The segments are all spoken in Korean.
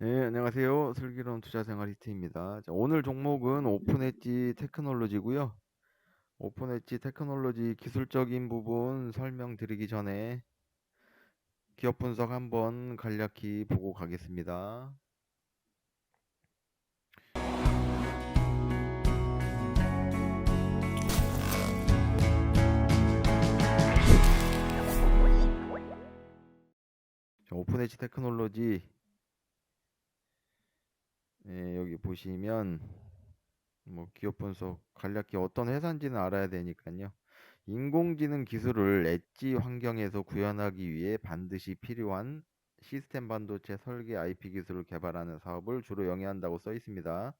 네, 안녕하세요. 슬기로운 투자생활 히트입니다. 자, 오늘 종목은 오픈 엣지 테크놀로지고요. 오픈 엣지 테크놀로지 기술적인 부분 설명드리기 전에 기업 분석 한번 간략히 보고 가겠습니다. 자, 오픈 엣지 테크놀로지 여기 보시면 뭐 기업 분석 간략히 어떤 회사인지는 알아야 되니까요. 인공지능 기술을 엣지 환경에서 구현하기 위해 반드시 필요한 시스템 반도체 설계 IP 기술을 개발하는 사업을 주로 영위한다고 써 있습니다.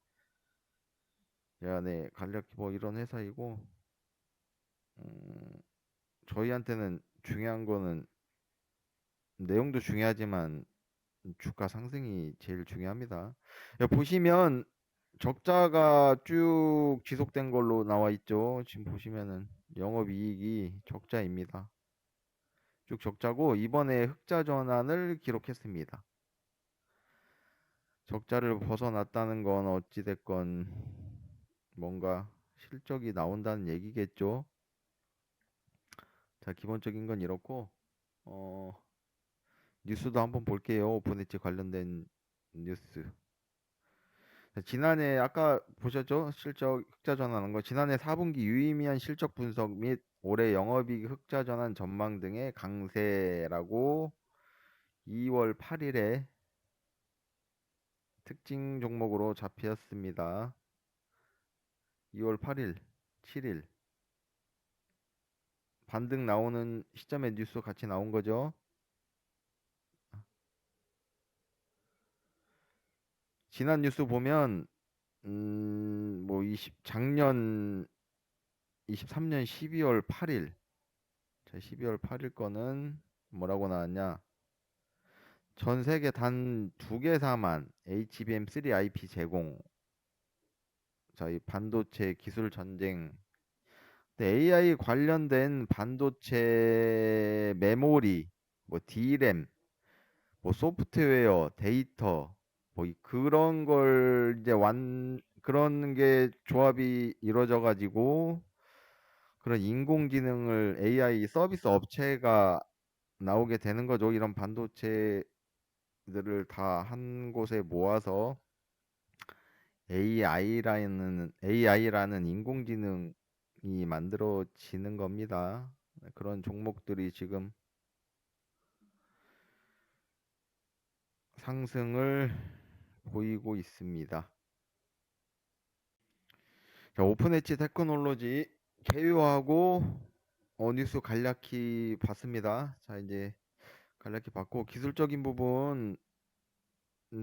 네, 간략히 뭐 이런 회사이고, 음, 저희한테는 중요한 거는 내용도 중요하지만 주가 상승이 제일 중요합니다. 여기 보시면 적자가 쭉 지속된 걸로 나와 있죠. 지금 보시면은 영업이익이 적자입니다. 쭉 적자고 이번에 흑자 전환을 기록했습니다. 적자를 벗어났다는 건 어찌됐건 뭔가 실적이 나온다는 얘기겠죠. 자, 기본적인 건 이렇고 어, 뉴스도 한번 볼게요. 오픈엣지 관련된 뉴스. 자, 지난해 아까 보셨죠? 실적 흑자 전환한 거. 지난해 4분기 유의미한 실적 분석 및 올해 영업이익 흑자 전환 전망 등의 강세라고 2월 8일에 특징 종목으로 잡혔습니다. 2월 8일, 7일 반등 나오는 시점에 뉴스 같이 나온 거죠. 지난 뉴스 보면 뭐 작년 23년 12월 8일. 자, 12월 8일 거는 뭐라고 나왔냐? 전 세계 단 두 개사만 HBM3 IP 제공. 자, 이 반도체 기술 전쟁. AI 관련된 반도체 메모리, 뭐 D램, 뭐 소프트웨어, 데이터, 뭐 그런 걸 이제 그런 게 조합이 이루어져 가지고 그런 인공지능을 AI 서비스 업체가 나오게 되는 거죠. 이런 반도체들을 다 한 곳에 모아서 AI라는 인공지능이 만들어지는 겁니다. 그런 종목들이 지금 상승을 보이고 있습니다. 자, 오픈 엣지 테크놀로지 개요하고 뉴스 간략히 봤습니다. 자, 이제 간략히 봤고 기술적인 부분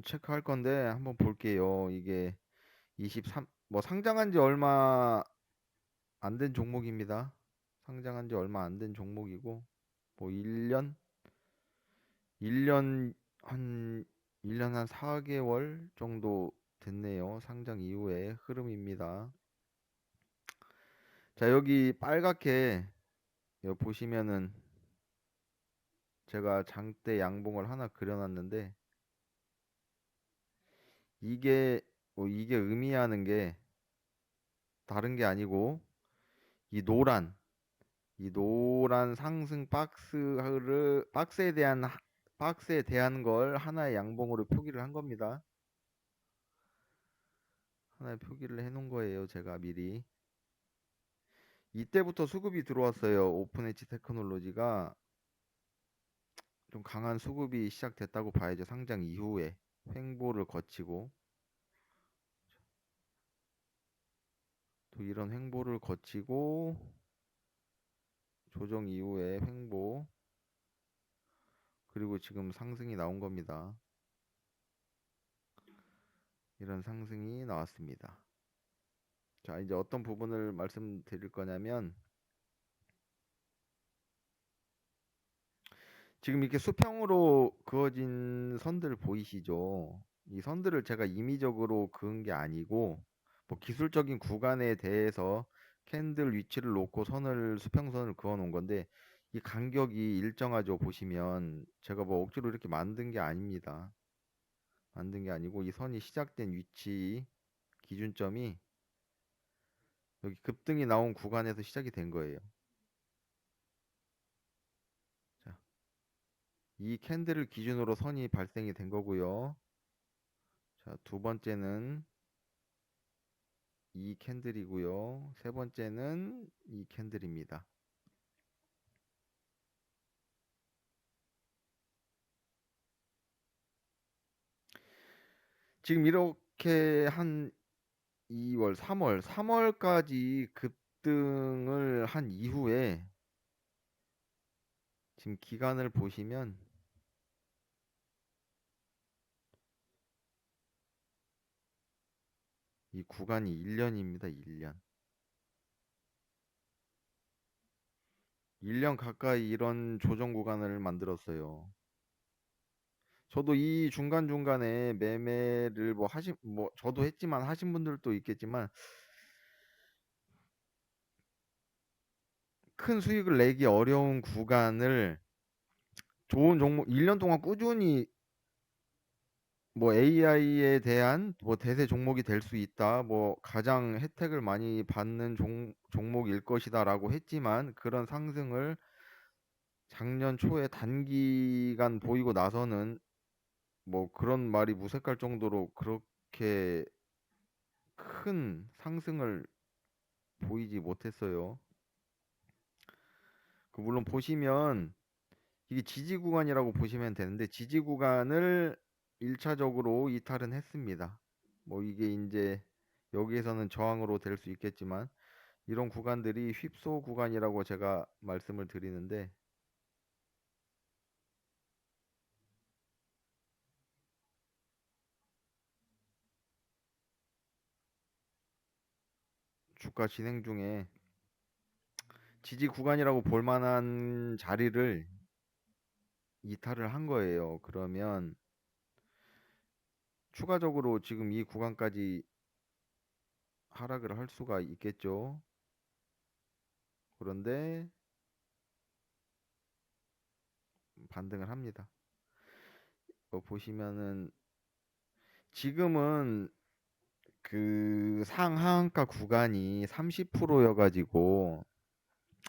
체크할 건데 한번 볼게요. 이게 23 뭐 상장한 지 얼마 안 된 종목입니다. 상장한 지 얼마 안 된 종목이고 뭐 1년 한 1년 한 4개월 정도 됐네요. 상장 이후의 흐름입니다. 자, 여기 빨갛게 여기 보시면은 제가 장대 양봉을 하나 그려놨는데 이게 이게 의미하는 게 다른 게 아니고 이 노란 이 노란 상승 박스에 대한 걸 하나의 양봉으로 표기를 한 겁니다. 하나의 표기를 해 놓은 거예요. 제가 미리. 이때부터 수급이 들어왔어요. 오픈 엣지 테크놀로지가 좀 강한 수급이 시작됐다고 봐야죠. 상장 이후에 횡보를 거치고 또 이런 횡보를 거치고 조정 이후에 횡보 그리고 지금 상승이 나온 겁니다. 이런 상승이 나왔습니다. 자, 이제 어떤 부분을 말씀드릴 거냐면 지금 이렇게 수평으로 그어진 선들 보이시죠? 이 선들을 제가 임의적으로 그은 게 아니고 뭐 기술적인 구간에 대해서 캔들 위치를 놓고 수평선을 그어 놓은 건데 이 간격이 일정하죠. 보시면 제가 뭐 억지로 이렇게 만든 게 아닙니다. 만든 게 아니고 이 선이 시작된 위치 기준점이 여기 급등이 나온 구간에서 시작이 된 거예요. 자, 이 캔들을 기준으로 선이 발생이 된 거고요. 자, 두 번째는 이 캔들이고요. 세 번째는 이 캔들입니다. 지금 이렇게 한 2월, 3월까지 급등을 한 이후에 지금 기간을 보시면 이 구간이 1년입니다. 1년. 1년 가까이 이런 조정 구간을 만들었어요. 저도 이 중간중간에 매매를 뭐 저도 했지만 하신 분들도 있겠지만 큰 수익을 내기 어려운 구간을 좋은 종목 1년 동안 꾸준히 뭐 AI에 대한 뭐 대세 종목이 될 수 있다. 뭐 가장 혜택을 많이 받는 종목일 것이다라고 했지만 그런 상승을 작년 초에 단기간 보이고 나서는 뭐 그런 말이 무색할 정도로 그렇게 큰 상승을 보이지 못했어요. 물론 보시면 이게 지지 구간이라고 보시면 되는데 지지 구간을 1차적으로 이탈은 했습니다. 뭐 이게 이제 여기에서는 저항으로 될 수 있겠지만 이런 구간들이 휩소 구간이라고 제가 말씀을 드리는데 주가 진행 중에 지지 구간이라고 볼 만한 자리를 이탈을 한 거예요. 그러면 추가적으로 지금 이 구간까지 하락을 할 수가 있겠죠. 그런데 반등을 합니다. 보시면은 지금은 그 상하한가 구간이 30%여가지고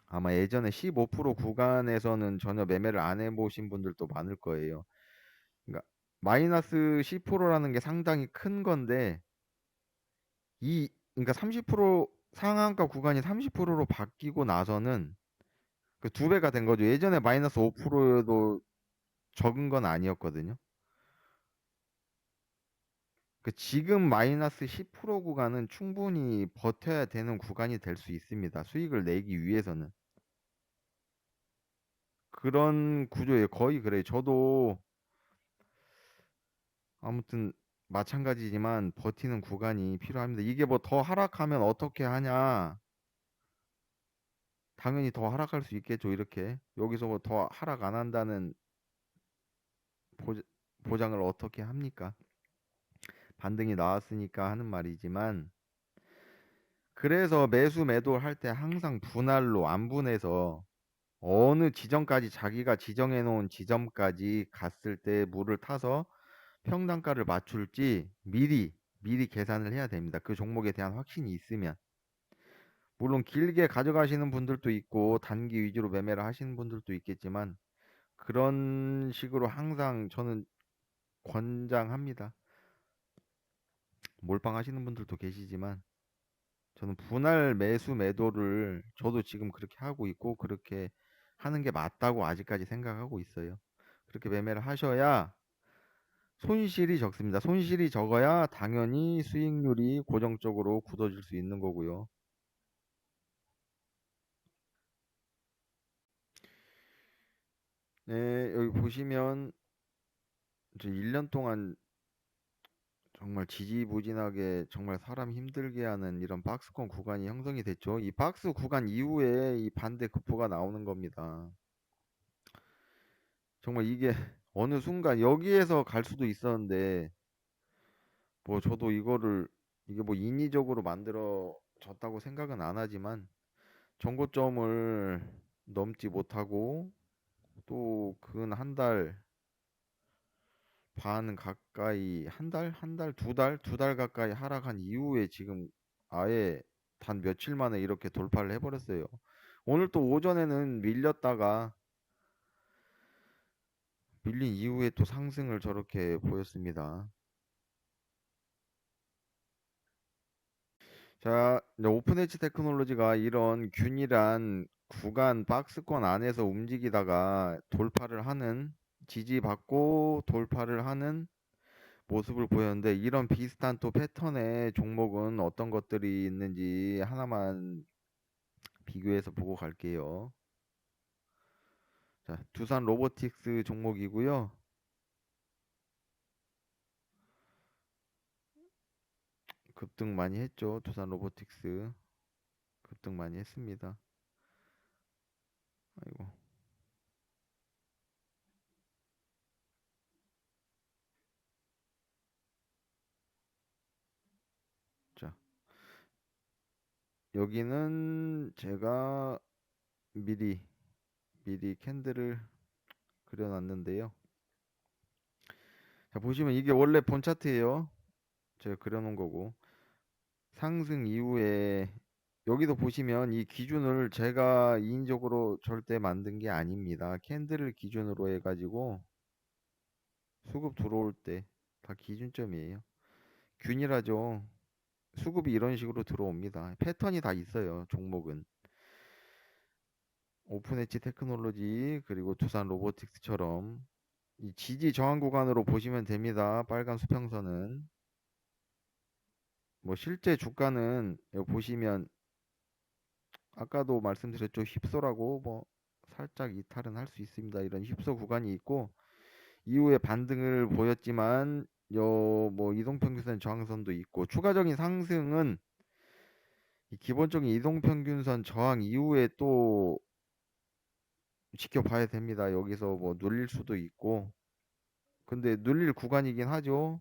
아마 예전에 15% 구간에서는 전혀 매매를 안 해보신 분들도 많을 거예요. 그러니까 마이너스 10%라는 게 상당히 큰 건데 그러니까 30% 상한가 구간이 30%로 바뀌고 나서는 그 두 배가 된 거죠. 예전에 마이너스 5%도 적은 건 아니었거든요. 그 지금 마이너스 10% 구간은 충분히 버텨야 되는 구간이 될 수 있습니다. 수익을 내기 위해서는. 그런 구조예요. 거의 그래요. 저도 아무튼 마찬가지지만 버티는 구간이 필요합니다. 이게 뭐 더 하락하면 어떻게 하냐? 당연히 더 하락할 수 있겠죠. 이렇게 여기서 뭐 더 하락 안 한다는 보, 보장을 어떻게 합니까? 반등이 나왔으니까 하는 말이지만 그래서 매수 매도를 할 때 항상 분할로 안 분해서 어느 지점까지 자기가 지정해 놓은 지점까지 갔을 때 물을 타서 평단가를 맞출지 미리 계산을 해야 됩니다. 그 종목에 대한 확신이 있으면. 물론 길게 가져가시는 분들도 있고 단기 위주로 매매를 하시는 분들도 있겠지만 그런 식으로 항상 저는 권장합니다. 몰빵하시는 분들도 계시지만 저는 분할 매수 매도를 저도 지금 그렇게 하고 있고 그렇게 하는 게 맞다고 아직까지 생각하고 있어요. 그렇게 매매를 하셔야 손실이 적습니다. 손실이 적어야 당연히 수익률이 고정적으로 굳어질 수 있는 거고요. 네, 여기 보시면 이제 1년 동안 정말 지지부진하게 정말 사람 힘들게 하는 이런 박스권 구간이 형성이 됐죠. 이 박스 구간 이후에 이 반대 급포가 나오는 겁니다. 정말 이게 어느 순간 여기에서 갈 수도 있었는데 뭐 저도 이게 뭐 인위적으로 만들어졌다고 생각은 안 하지만 정고점을 넘지 못하고 또 근 한 달 반 가까이 두 달 가까이 하락한 이후에 지금 아예 단 며칠 만에 이렇게 돌파를 해버렸어요. 오늘 또 오전에는 밀린 이후에 또 상승을 저렇게 보였습니다. 자, 이제 오픈 엣지 테크놀로지가 이런 균일한 구간 박스권 안에서 움직이다가 지지받고 돌파를 하는 모습을 보였는데, 이런 비슷한 또 패턴의 종목은 어떤 것들이 있는지 하나만 비교해서 보고 갈게요. 자, 두산 로보틱스 종목이고요. 급등 많이 했죠. 두산 로보틱스 급등 많이 했습니다. 아이고. 자, 여기는 제가 미리 캔들을 그려놨는데요. 자, 보시면 이게 원래 본 차트예요. 제가 그려놓은 거고, 상승 이후에 여기도 보시면 이 기준을 제가 인위적으로 절대 만든 게 아닙니다. 캔들을 기준으로 해가지고 수급 들어올 때 다 기준점이에요. 균일하죠. 수급이 이런 식으로 들어옵니다. 패턴이 다 있어요. 종목은 오픈 엣지 테크놀로지 그리고 두산 로보틱스처럼 이 지지 저항 구간으로 보시면 됩니다. 빨간 수평선은 뭐 실제 주가는 여기 보시면 아까도 말씀드렸죠. 휩소라고 뭐 살짝 이탈은 할 수 있습니다. 이런 휩소 구간이 있고 이후에 반등을 보였지만 요 뭐 이동평균선 저항선도 있고 추가적인 상승은 이 기본적인 이동평균선 저항 이후에 또 지켜봐야 됩니다. 여기서 뭐 눌릴 수도 있고 근데 눌릴 구간이긴 하죠.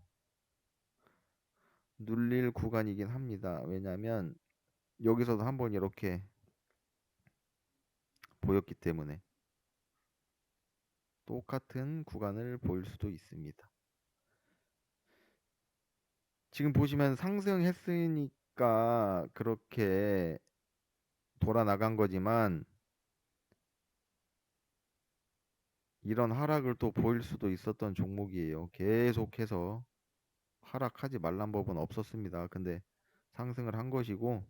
눌릴 구간이긴 합니다. 왜냐면 여기서도 한번 이렇게 보였기 때문에 똑같은 구간을 보일 수도 있습니다. 지금 보시면 상승했으니까 그렇게 돌아 나간 거지만 이런 하락을 또 보일 수도 있었던 종목이에요. 계속해서 하락하지 말란 법은 없었습니다. 근데 상승을 한 것이고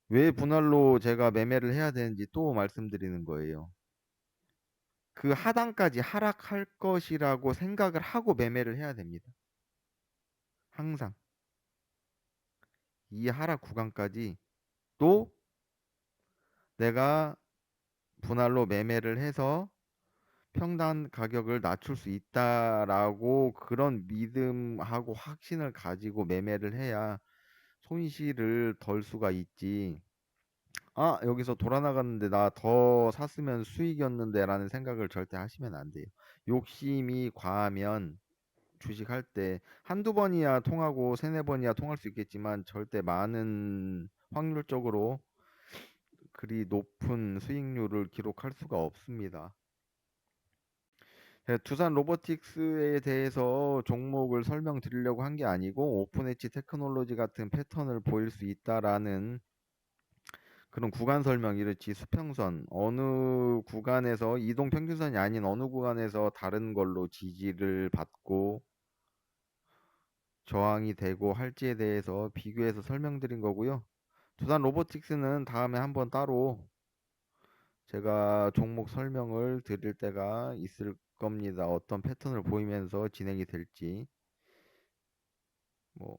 왜 분할로 제가 매매를 해야 되는지 또 말씀드리는 거예요. 그 하단까지 하락할 것이라고 생각을 하고 매매를 해야 됩니다. 항상 이 하락 구간까지 또 내가 분할로 매매를 해서 평단 가격을 낮출 수 있다라고 그런 믿음하고 확신을 가지고 매매를 해야 손실을 덜 수가 있지. 아, 여기서 돌아 나갔는데 나 더 샀으면 수익이었는데 라는 생각을 절대 하시면 안 돼요. 욕심이 과하면 주식할 때 한두 번이야 통하고 세네 번이야 통할 수 있겠지만 절대 많은 확률적으로 그리 높은 수익률을 기록할 수가 없습니다. 두산 로보틱스에 대해서 종목을 설명드리려고 한 게 아니고 오픈 엣지 테크놀로지 같은 패턴을 보일 수 있다라는 그런 구간 설명 이렇지 수평선 어느 구간에서 이동 평균선이 아닌 어느 구간에서 다른 걸로 지지를 받고 저항이 되고 할지에 대해서 비교해서 설명드린 거고요. 두산 로보틱스는 다음에 한번 따로 제가 종목 설명을 드릴 때가 있을 겁니다. 어떤 패턴을 보이면서 진행이 될지. 뭐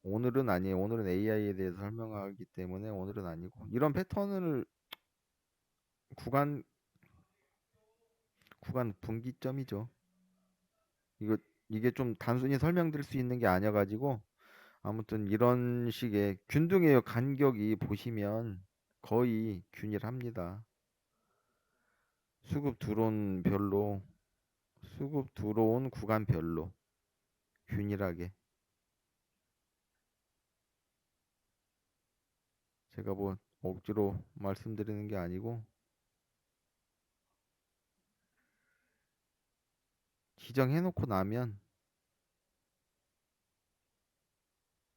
오늘은 아니에요. 오늘은 AI에 대해서 설명하기 때문에 오늘은 아니고 이런 패턴을 구간 분기점이죠. 이거 이게 좀 단순히 설명드릴 수 있는 게 아니어가지고 아무튼 이런 식의 균등해요. 간격이 보시면 거의 균일합니다. 수급 들어온 별로 수급 들어온 구간별로 균일하게 제가 뭐 억지로 말씀드리는 게 아니고 기정해 놓고 나면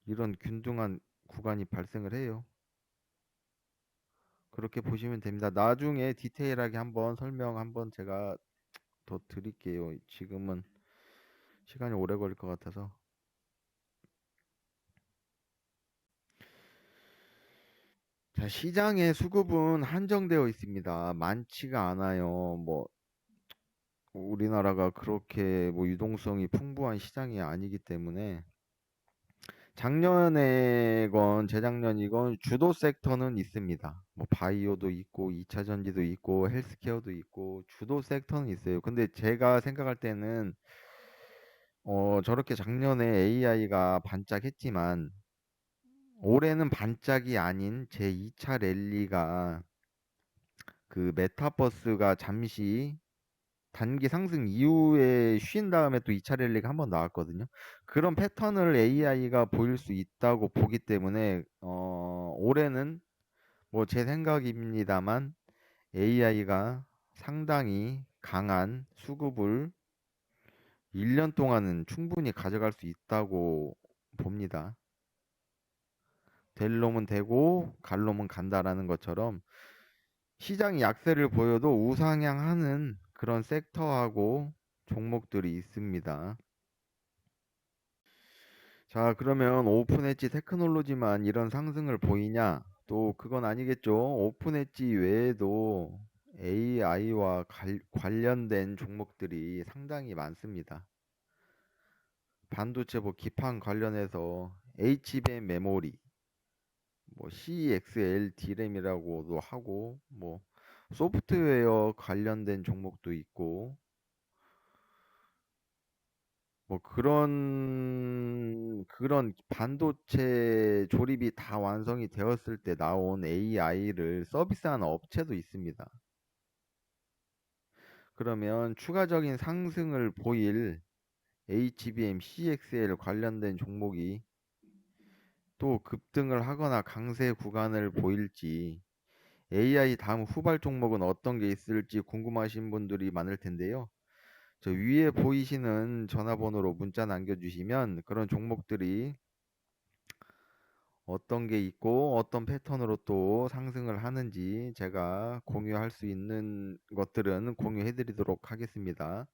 이런 균등한 구간이 발생을 해요. 그렇게 보시면 됩니다. 나중에 디테일하게 한번 설명 한번 제가 더 드릴게요. 지금은 시간이 오래 걸릴 것 같아서. 자, 시장의 수급은 한정되어 있습니다. 많지가 않아요. 뭐 우리나라가 그렇게 뭐 유동성이 풍부한 시장이 아니기 때문에 작년에건 재작년이건 주도 섹터는 있습니다. 뭐 바이오도 있고 2차 전지도 있고 헬스케어도 있고 주도 섹터는 있어요. 근데 제가 생각할 때는 저렇게 작년에 AI가 반짝했지만 올해는 반짝이 아닌 제2차 랠리가 그 메타버스가 잠시 단기 상승 이후에 쉰 다음에 또 2차 랠리가 한번 나왔거든요. 그런 패턴을 AI가 보일 수 있다고 보기 때문에 올해는 뭐 제 생각입니다만 AI가 상당히 강한 수급을 1년 동안은 충분히 가져갈 수 있다고 봅니다. 될 놈은 되고 갈 놈은 간다라는 것처럼 시장이 약세를 보여도 우상향하는 그런 섹터하고 종목들이 있습니다. 자, 그러면 오픈 엣지 테크놀로지만 이런 상승을 보이냐? 또 그건 아니겠죠. 오픈 엣지 외에도 AI와 관련된 종목들이 상당히 많습니다. 반도체 뭐 기판 관련해서 HBM 메모리, 뭐 CXL D램이라고도 하고, 뭐 소프트웨어 관련된 종목도 있고, 뭐 그런 반도체 조립이 다 완성이 되었을 때 나온 AI를 서비스하는 업체도 있습니다. 그러면 추가적인 상승을 보일 HBM, CXL 관련된 종목이 또 급등을 하거나 강세 구간을 보일지 AI 다음 후발 종목은 어떤 게 있을지 궁금하신 분들이 많을 텐데요. 저 위에 보이시는 전화번호로 문자 남겨주시면 그런 종목들이 어떤 게 있고 어떤 패턴으로 또 상승을 하는지 제가 공유할 수 있는 것들은 공유해 드리도록 하겠습니다.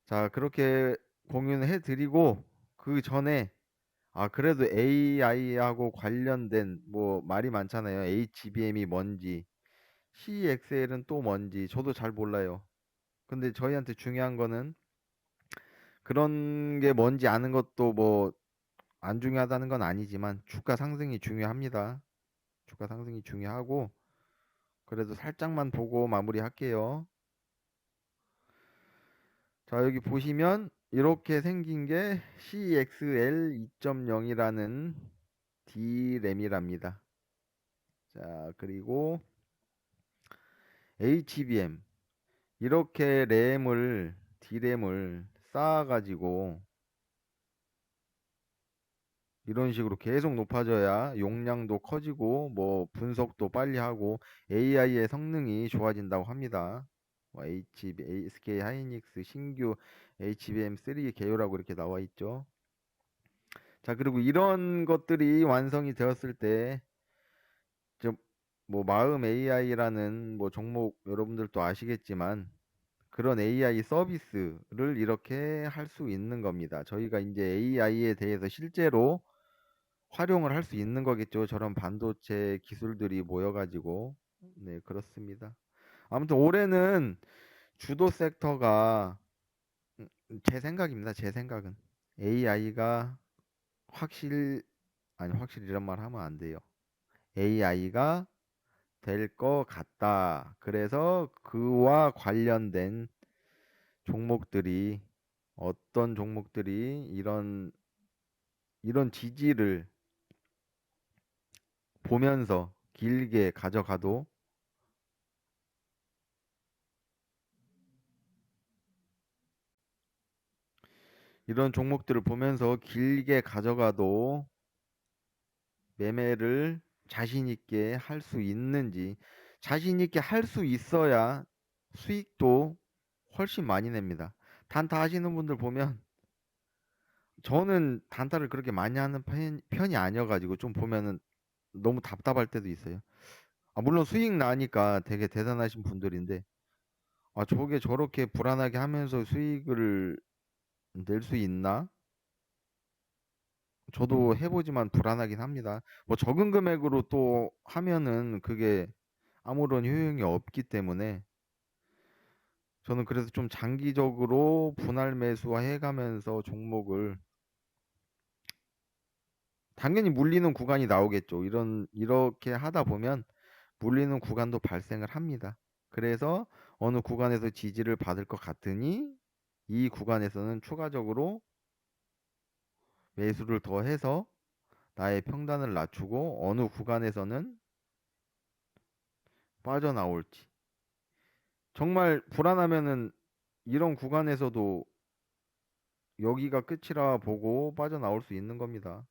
자, 그렇게 공유는 해 드리고 그 전에 그래도 AI하고 관련된 뭐 말이 많잖아요. HBM이 뭔지, CXL은 또 뭔지 저도 잘 몰라요. 근데 저희한테 중요한 거는 그런 게 뭔지 아는 것도 뭐 안 중요하다는 건 아니지만 주가 상승이 중요합니다. 주가 상승이 중요하고 그래도 살짝만 보고 마무리할게요. 자, 여기 보시면 이렇게 생긴 게 CXL 2.0이라는 D램이랍니다. 자, 그리고 HBM 이렇게 D램을 쌓아가지고 이런 식으로 계속 높아져야 용량도 커지고 뭐 분석도 빨리 하고 AI의 성능이 좋아진다고 합니다. 뭐 SK 하이닉스 신규 HBM3 개요라고 이렇게 나와 있죠. 자, 그리고 이런 것들이 완성이 되었을 때 뭐 마음 AI라는 뭐 종목 여러분들도 아시겠지만 그런 AI 서비스를 이렇게 할 수 있는 겁니다. 저희가 이제 AI에 대해서 실제로 활용을 할 수 있는 거겠죠. 저런 반도체 기술들이 모여가지고. 네, 그렇습니다. 아무튼 올해는 주도 섹터가 제 생각입니다. 제 생각은 AI가 확실 이런 말 하면 안 돼요. AI가 될 것 같다. 그래서 그와 관련된 종목들이 어떤 종목들이 이런 지지를 보면서 길게 가져가도 이런 종목들을 보면서 길게 가져가도 매매를 자신 있게 할 수 있는지 자신 있게 할 수 있어야 수익도 훨씬 많이 냅니다. 단타 하시는 분들 보면 저는 단타를 그렇게 많이 하는 편이 아니어가지고 좀 보면은 너무 답답할 때도 있어요. 아, 물론 수익 나니까 되게 대단하신 분들인데, 아, 저게 저렇게 불안하게 하면서 수익을 낼 수 있나? 저도 해보지만 불안하긴 합니다. 뭐 적은 금액으로 또 하면은 그게 아무런 효용이 없기 때문에 저는 그래서 좀 장기적으로 분할 매수화 해가면서 종목을 당연히 물리는 구간이 나오겠죠. 이렇게 하다 보면 물리는 구간도 발생을 합니다. 그래서 어느 구간에서 지지를 받을 것 같으니 이 구간에서는 추가적으로 매수를 더 해서 나의 평단을 낮추고 어느 구간에서는 빠져나올지. 정말 불안하면은 이런 구간에서도 여기가 끝이라 보고 빠져나올 수 있는 겁니다.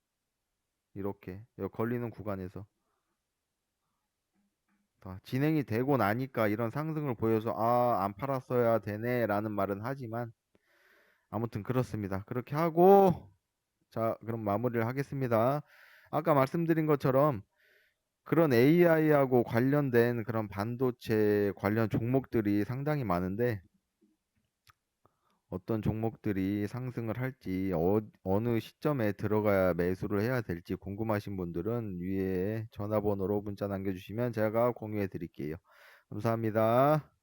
이렇게 여기 걸리는 구간에서 진행이 되고 나니까 이런 상승을 보여서 아, 안 팔았어야 되네라는 말은 하지만 아무튼 그렇습니다. 그렇게 하고 자, 그럼 마무리를 하겠습니다. 아까 말씀드린 것처럼 그런 AI하고 관련된 그런 반도체 관련 종목들이 상당히 많은데 어떤 종목들이 상승을 할지 어느 시점에 들어가야 매수를 해야 될지 궁금하신 분들은 위에 전화번호로 문자 남겨주시면 제가 공유해 드릴게요. 감사합니다.